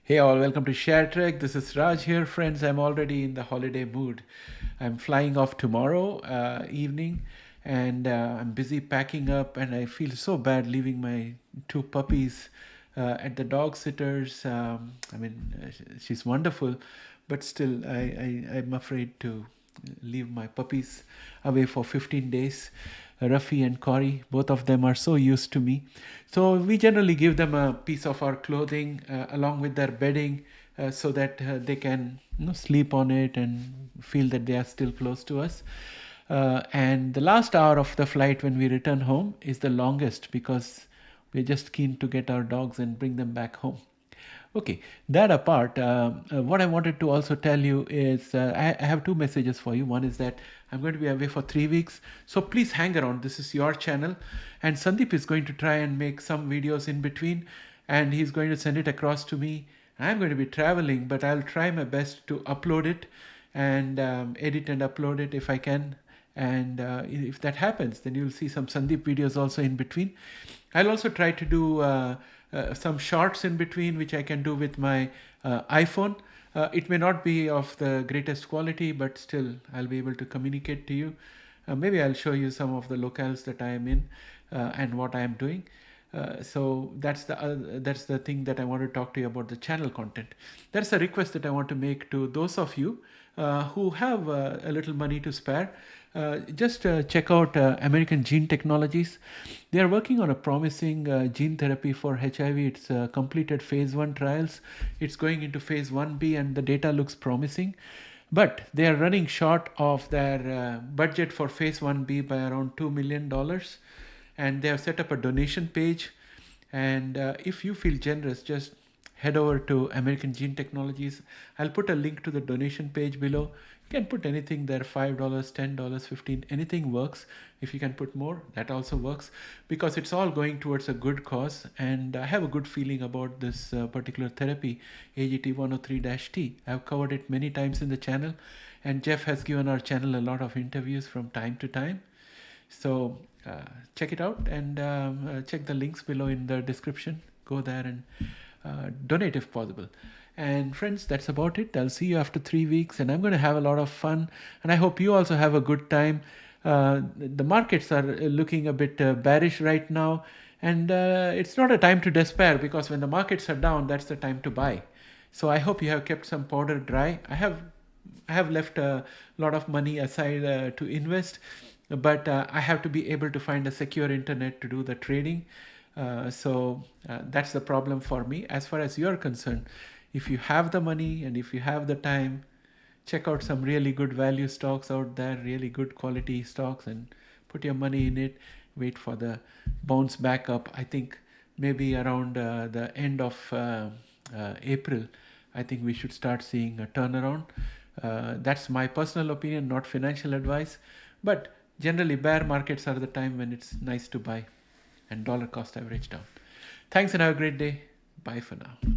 Hey all, welcome to Share Trek. This is Raj here, friends. I'm already in the holiday mood. I'm flying off tomorrow evening, and I'm busy packing up, and I feel so bad leaving my two puppies at the dog sitters. She's wonderful, but still, I'm afraid to leave my puppies away for 15 days. Ruffy and Cory, both of them are so used to me. So we generally give them a piece of our clothing along with their bedding so that they can sleep on it and feel that they are still close to us. And the last hour of the flight when we return home is the longest because we're just keen to get our dogs and bring them back home. Okay, that apart, what I wanted to also tell you is I have two messages for you. One is that I'm going to be away for 3 weeks, so please hang around. This is your channel, and Sandeep is going to try and make some videos in between, and he's going to send it across to me. I'm going to be traveling, but I'll try my best to upload it and edit and upload it if I can. And if that happens, then you'll see some Sandeep videos also in between. I'll also try to do some shorts in between, which I can do with my iPhone. It may not be of the greatest quality, but still I'll be able to communicate to you. Maybe I'll show you some of the locales that I am in and what I am doing. So that's the thing that I want to talk to you about, the channel content. That's a request that I want to make to those of you who have a little money to spare. Just check out American Gene Technologies. They are working on a promising gene therapy for HIV. It's completed phase 1 trials. It's going into phase 1B and the data looks promising. But they are running short of their budget for phase 1B by around $2 million. And they have set up a donation page. And if you feel generous, just head over to American Gene Technologies. I'll put a link to the donation page below. You can put anything there, $5, $10, $15, anything works. If you can put more, that also works, because it's all going towards a good cause. And I have a good feeling about this particular therapy, AGT103-T. I've covered it many times in the channel, and Jeff has given our channel a lot of interviews from time to time. So check it out, and check the links below in the description. Go there and donate if possible. And friends, that's about it. I'll see you after 3 weeks, and I'm going to have a lot of fun, and I hope you also have a good time. The markets are looking a bit bearish right now, and it's not a time to despair, because when the markets are down, that's the time to buy. So I hope you have kept some powder dry. I have left a lot of money aside to invest, but I have to be able to find a secure internet to do the trading. So that's the problem for me. As far as you're concerned, if you have the money and if you have the time, check out some really good value stocks out there, really good quality stocks, and put your money in it. Wait for the bounce back up. I think maybe around the end of April, I think we should start seeing a turnaround. That's my personal opinion, not financial advice. But generally, bear markets are the time when it's nice to buy and dollar cost average down. Thanks and have a great day. Bye for now.